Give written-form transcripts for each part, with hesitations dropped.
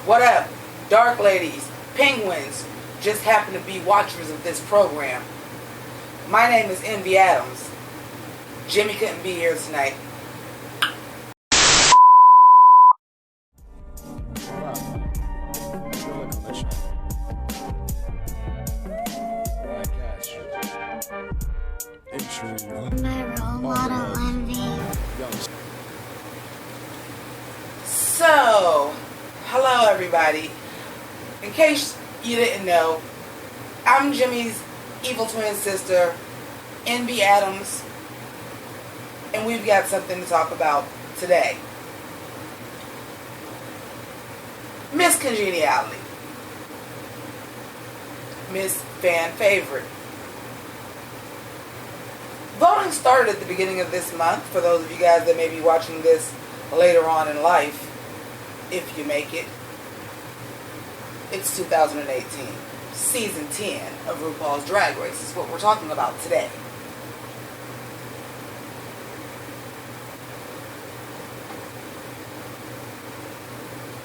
What up, dark ladies, penguins, just happen to be watchers of this program. My name is Envy Adams. Jimmy couldn't be here tonight. My role model, Envy. So, hello everybody. In case you didn't know, I'm Jimmy's evil twin sister, Envy Adams, and we've got something to talk about today. Miss Congeniality. Miss Fan Favorite. Voting started at the beginning of this month, for those of you guys that may be watching this later on in life, if you make it. It's 2018. Season 10 of RuPaul's Drag Race is what we're talking about today.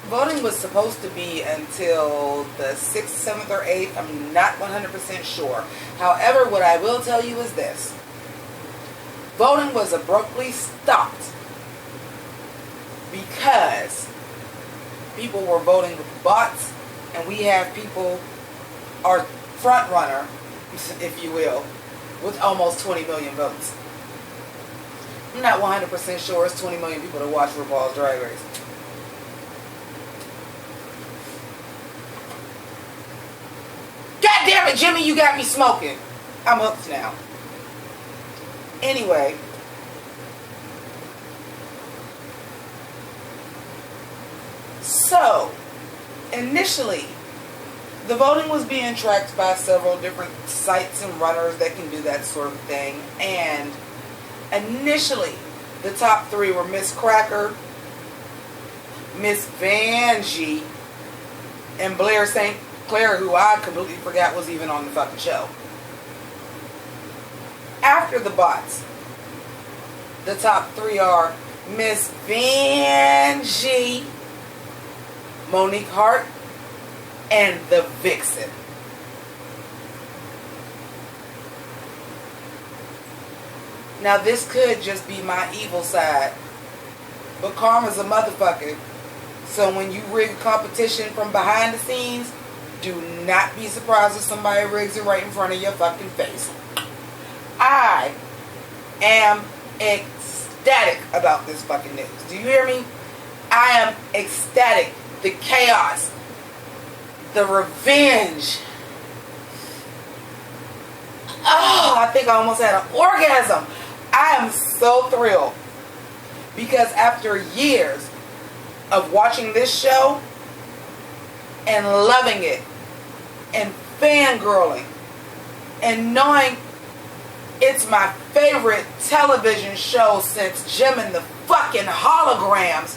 Voting was supposed to be until the 6th, 7th, or 8th. I'm not 100% sure. However, what I will tell you is this. Voting was abruptly stopped because people were voting with bots, and we have people, our front runner, if you will, with almost 20 million votes. I'm not 100% sure it's 20 million people that watch RuPaul's Drag Race. God damn it, Jimmy, you got me smoking. I'm hooked now. Anyway, so initially the voting was being tracked by several different sites and runners that can do that sort of thing, and initially the top three were Miss Cracker, Miss Vanjie, and Blair St. Clair, who I completely forgot was even on the fucking show. After the bots, the top three are Miss Vanjie, Monique Hart, and the Vixen. Now this could just be my evil side, but karma's a motherfucker. So when you rig a competition from behind the scenes, do not be surprised if somebody rigs it right in front of your fucking face. I am ecstatic about this fucking news. Do you hear me? I am ecstatic. The chaos, the revenge. Oh, I think I almost had an orgasm. I am so thrilled because after years of watching this show and loving it and fangirling and knowing it's my favorite television show since Jim and the fucking Holograms,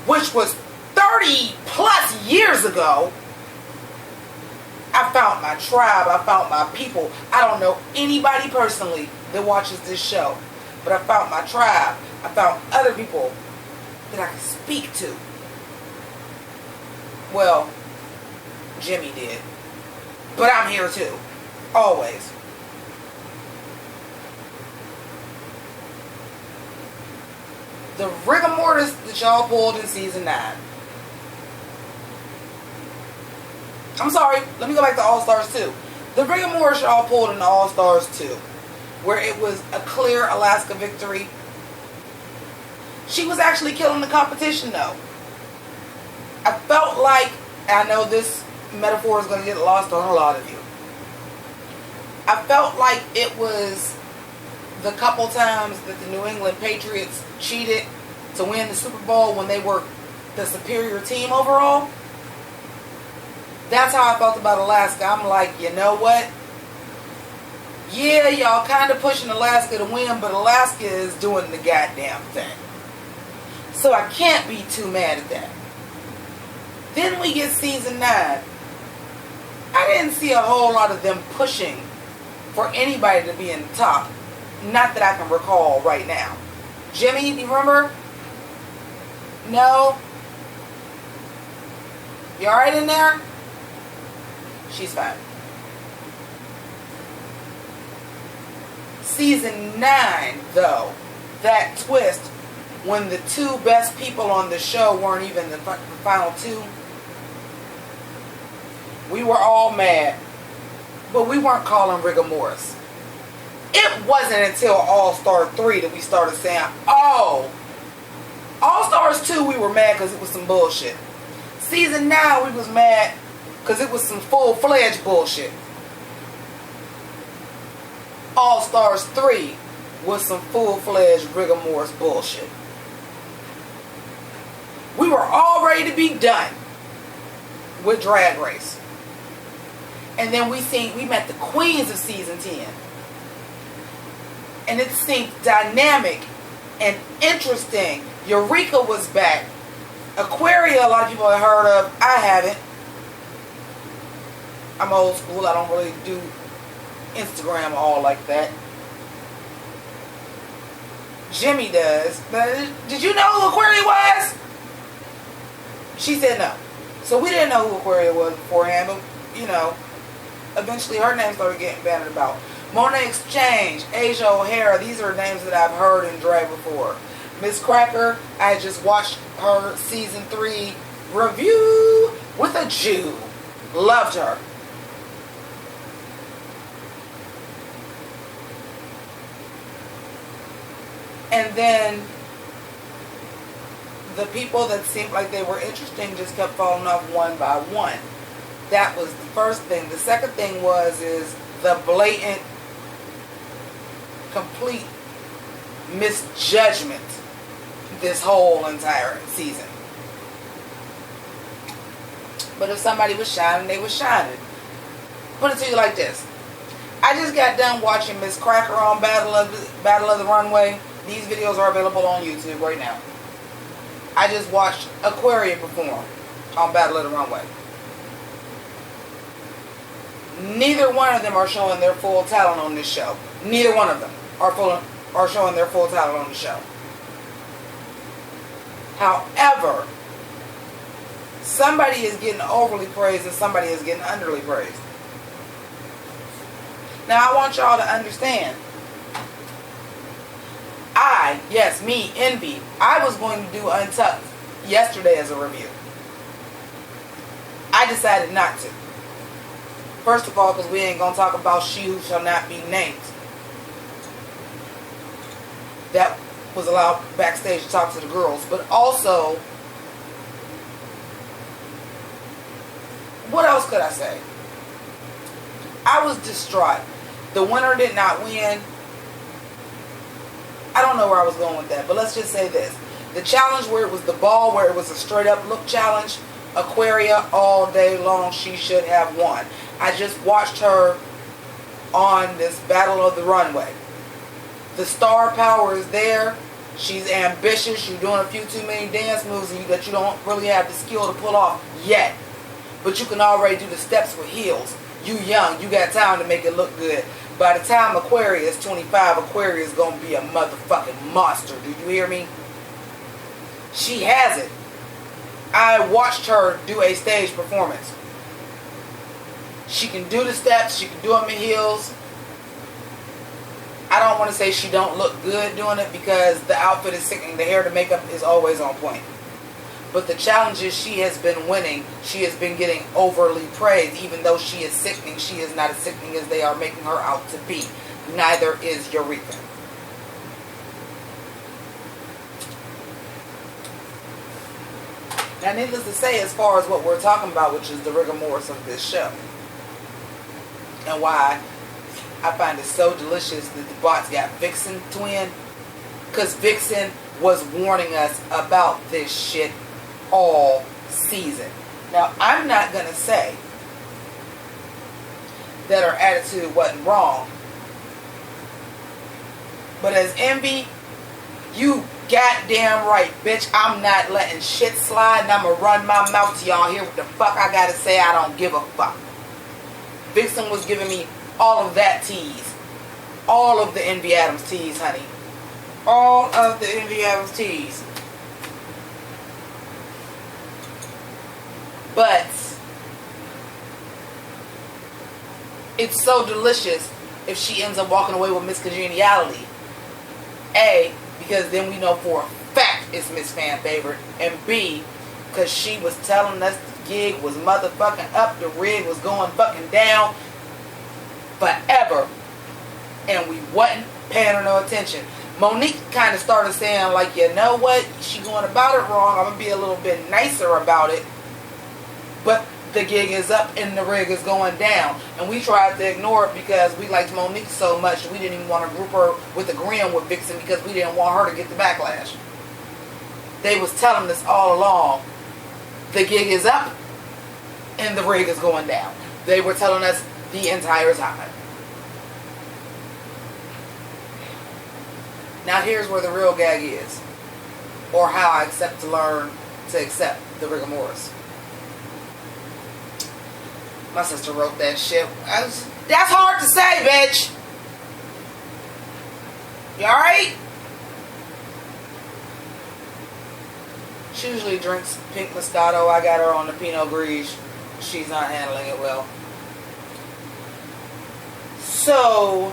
which was 30 plus years ago, I found my tribe. I found my people. I don't know anybody personally that watches this show, but I found my tribe. I found other people that I can speak to. Well, Jimmy did, but I'm here too, always. The rigor mortis that y'all pulled in season 9. I'm sorry, let me go back to All Stars 2. The rigor mortis y'all pulled in All Stars 2, where it was a clear Alaska victory. She was actually killing the competition though. I felt like, I know this metaphor is going to get lost on a lot of you. I felt like it was the couple times that the New England Patriots cheated to win the Super Bowl when they were the superior team overall. That's how I felt about Alaska. I'm like, you know what? Yeah, y'all kind of pushing Alaska to win, but Alaska is doing the goddamn thing. So I can't be too mad at that. Then we get season 9. I didn't see a whole lot of them pushing for anybody to be in the top. Not that I can recall right now. Jimmy, do you remember? No? You alright in there? She's fine. Season 9, though, that twist when the two best people on the show weren't even the final two, we were all mad, but we weren't calling rigor mortis. It wasn't until All-Star 3 that we started saying, oh, All-Stars 2 we were mad because it was some bullshit. Season 9 we was mad because it was some full-fledged bullshit. All-Stars 3 was some full-fledged rigor mortis bullshit. We were all ready to be done with Drag Race. And then we met the queens of season 10. And it seemed dynamic and interesting. Eureka was back. Aquaria, a lot of people have heard of. I haven't. I'm old school. I don't really do Instagram all like that. Jimmi does. But did you know who Aquaria was? She said no. So we didn't know who Aquaria was beforehand, but you know, eventually her name started getting bandied about. Monet Exchange, Asia O'Hara, these are names that I've heard in drag before. Miss Cracker, I just watched her season 3 review with a Jew. Loved her. And then the people that seemed like they were interesting just kept falling off one by one. That was the first thing. The second thing is the blatant, complete misjudgment this whole entire season. But if somebody was shining, they was shining. Put it to you like this. I just got done watching Miss Cracker on Battle of the Runway. These videos are available on YouTube right now. I just watched Aquaria perform on Battle of the Runway. Neither one of them are showing their full talent on this show. Neither one of them are showing their full talent on the show. However, somebody is getting overly praised and somebody is getting underly praised. Now I want y'all to understand. Me, Envy, I was going to do Untucked yesterday as a review. I decided not to. First of all, because we ain't going to talk about She Who Shall Not Be Named. That was allowed backstage to talk to the girls. But also, what else could I say? I was distraught. The winner did not win. I don't know where I was going with that, but let's just say this. The challenge where it was the ball, where it was a straight up look challenge, Aquaria all day long, she should have won. I just watched her on this Battle of the Runway. The star power is there. She's ambitious. She's doing a few too many dance moves that you don't really have the skill to pull off yet. But you can already do the steps with heels. You young. You got time to make it look good. By the time Aquaria is 25, Aquaria is going to be a motherfucking monster. Do you hear me? She has it. I watched her do a stage performance. She can do the steps. She can do them in heels. I don't want to say she don't look good doing it because the outfit is sickening. The hair, the makeup is always on point. But the challenges she has been winning, she has been getting overly praised. Even though she is sickening, she is not as sickening as they are making her out to be. Neither is Eureka. Now, needless to say, as far as what we're talking about, which is the rigor mortis of this show, and why I find it so delicious that the bots got Vixen twin, because Vixen was warning us about this shit all season. Now, I'm not going to say that her attitude wasn't wrong, but as Envy, you goddamn right, bitch. I'm not letting shit slide, and I'm going to run my mouth to y'all hear what the fuck I got to say. I don't give a fuck. Vixen was giving me all of that tease. All of the Envy Adams tease, honey. All of the Envy Adams tease. But it's so delicious if she ends up walking away with Miss Congeniality. A, because then we know for a fact it's Miss Fan Favorite. And B, because she was telling us the gig was motherfucking up, the rig was going fucking down forever. And we wasn't paying her no attention. Monique kind of started saying, like, you know what? She going about it wrong. I'm going to be a little bit nicer about it. But the gig is up and the rig is going down. And we tried to ignore it because we liked Monique so much. We didn't even want to group her with agreeing with Vixen because we didn't want her to get the backlash. They was telling us all along, the gig is up and the rig is going down. They were telling us the entire time. Now here's where the real gag is. Or how I accept to learn to accept the rigor mortis. My sister wrote that shit. That's hard to say, bitch. You alright? She usually drinks pink Moscato. I got her on the Pinot Gris. She's not handling it well. So,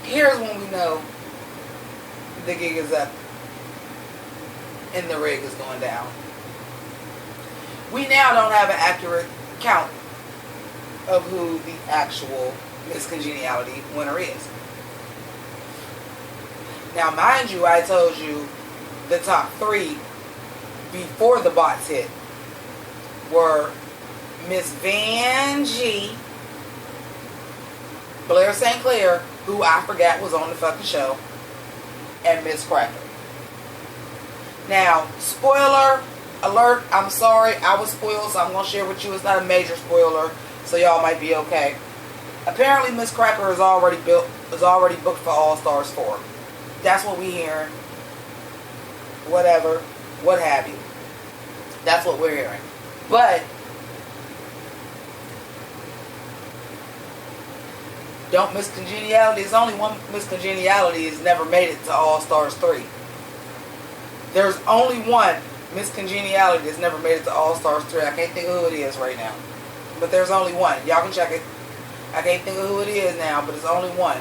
here's when we know the gig is up and the rig is going down. We now don't have an accurate count of who the actual Miss Congeniality winner is. Now, mind you, I told you the top 3 before the bots hit were Miss Van G, Blair St. Clair, who I forgot was on the fucking show, and Miss Cracker. Now, spoiler alert, I'm sorry, I was spoiled, so I'm going to share with you. It's not a major spoiler, so y'all might be okay. Apparently, Miss Cracker is already booked for All Stars 4. That's what we hearing. Whatever, what have you. That's what we're hearing. But don't Miss Congeniality. There's only one Miss Congeniality has never made it to All Stars 3. There's only one Miss Congeniality that's never made it to All Stars 3. I can't think of who it is right now. But there's only one. Y'all can check it. I can't think of who it is now, but it's only one.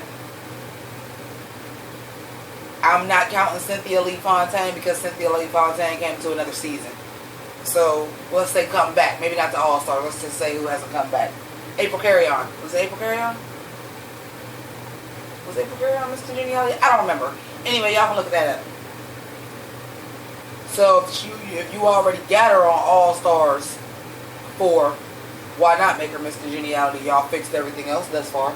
I'm not counting Cynthia Lee Fontaine because Cynthia Lee Fontaine came to another season. So, let's say come back. Maybe not to All Stars. Let's just say who hasn't come back. April Carry-On. Was it April Carry-On? Was April Carry-On Miss Congeniality? I don't remember. Anyway, y'all can look that up. So, if you already got her on All Stars 4, why not make her Miss Congeniality? Y'all fixed everything else thus far.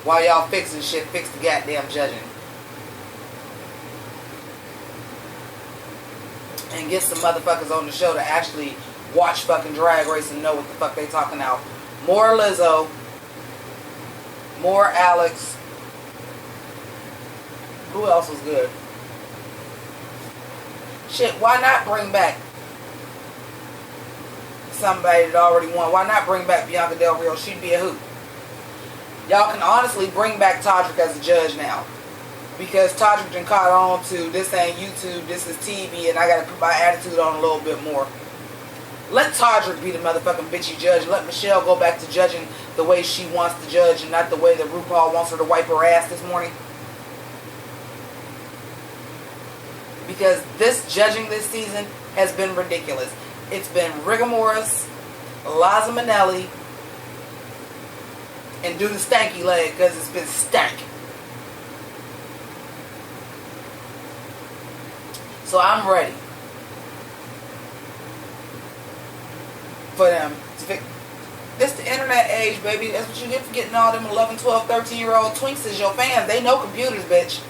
While y'all fixing shit, fix the goddamn judging. And get some motherfuckers on the show to actually watch fucking Drag Race and know what the fuck they talking about. More Lizzo. More Alex. Who else was good? Shit, why not bring back somebody that already won? Why not bring back Bianca Del Rio? She'd be a hoot. Y'all can honestly bring back Todrick as a judge now. Because Todrick done caught on to this ain't YouTube, this is TV, and I gotta put my attitude on a little bit more. Let Todrick be the motherfucking bitchy judge. Let Michelle go back to judging the way she wants to judge and not the way that RuPaul wants her to wipe her ass this morning. Because this judging this season has been ridiculous. It's been Rigor Morris, Liza Minnelli, and do the stanky leg because it's been stank. So I'm ready for them to fix. This the internet age, baby. That's what you get for getting all them 11, 12, 13-year-old twinks as your fans. They know computers, bitch.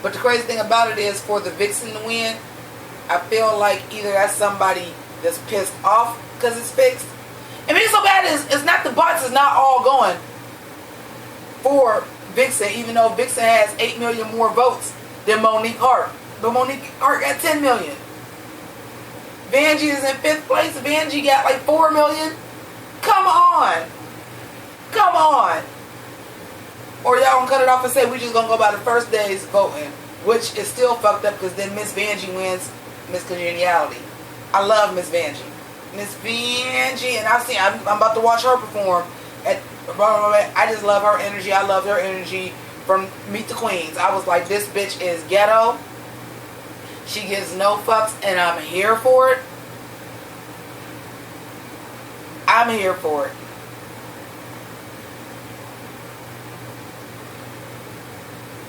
But the crazy thing about it is, for the Vixen to win, I feel like either that's somebody that's pissed off because it's fixed. I mean, it's so bad. It's not the bots is not all going for Vixen, even though Vixen has 8 million more votes than Monique Hart. But Monique Hart got 10 million. Vanjie is in 5th place. Vanjie got like 4 million. Come on. Come on. Or y'all gonna cut it off and say we just gonna go by the first day's voting. which is still fucked up because then Miss Vanjie wins Miss Congeniality. I love Miss Vanjie. Miss Vanjie, and I'm about to watch her perform at I just love her energy. I love her energy from Meet the Queens. I was like, this bitch is ghetto. She gives no fucks, and I'm here for it. I'm here for it.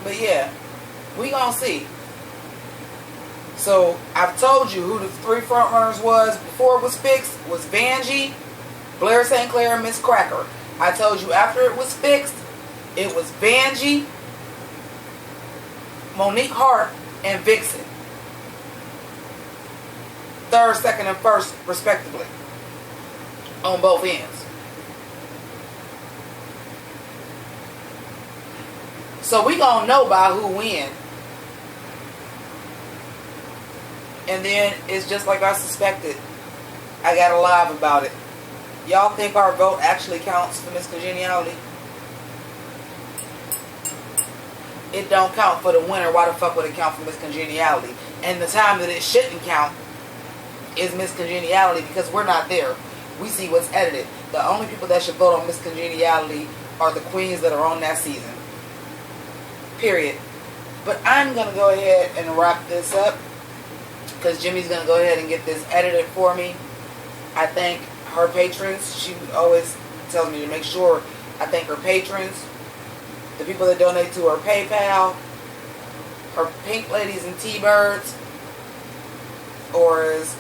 But yeah, we gonna see. So I've told you who the 3 front runners was before it was fixed. Was Vanjie, Blair St. Clair, and Miss Cracker. I told you after it was fixed, it was Vanjie, Monique Hart, and Vixen. 3rd, 2nd, and 1st, respectively, on both ends. So we gonna know by who win. And then it's just like I suspected. I got a live about it. Y'all think our vote actually counts for Miss Congeniality? It don't count for the winner. Why the fuck would it count for Miss Congeniality? And the time that it shouldn't count is Miss Congeniality because we're not there. We see what's edited. The only people that should vote on Miss Congeniality are the queens that are on that season. Period. But I'm going to go ahead and wrap this up because Jimmy's going to go ahead and get this edited for me. I thank her patrons. She always tells me to make sure I thank her patrons, the people that donate to her PayPal, her pink ladies and T-birds, or as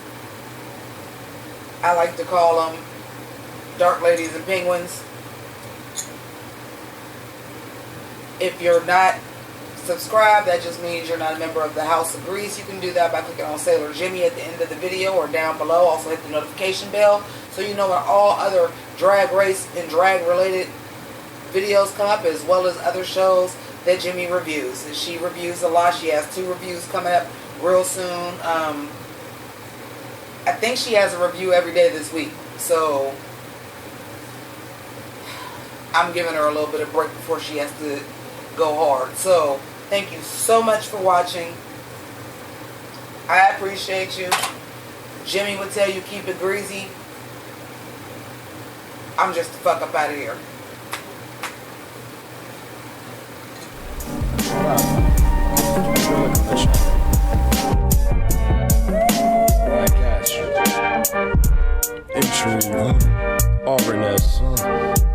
I like to call them, dark ladies and penguins. If you're not subscribed, that just means you're not a member of the House of Grease. You can do that by clicking on Sailor Jimmy at the end of the video or down below. Also hit the notification bell so you know when all other drag race and drag related videos come up, as well as other shows that Jimmy reviews. And she reviews a lot. She has 2 reviews coming up real soon. I think she has a review every day this week. So I'm giving her a little bit of break before she has to go hard. So thank you so much for watching. I appreciate you. Jimmy would tell you keep it greasy. I'm just the fuck up out of here.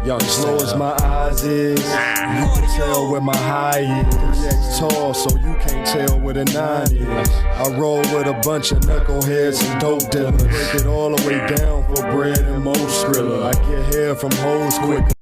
Young, slow as my eyes is, you can tell where my high is. 3X tall, so you can't tell where the 9 is. I roll with a bunch of knuckleheads and dope dealers. Break it all the way down for bread and most Skrilla. I get hair from hoes quick.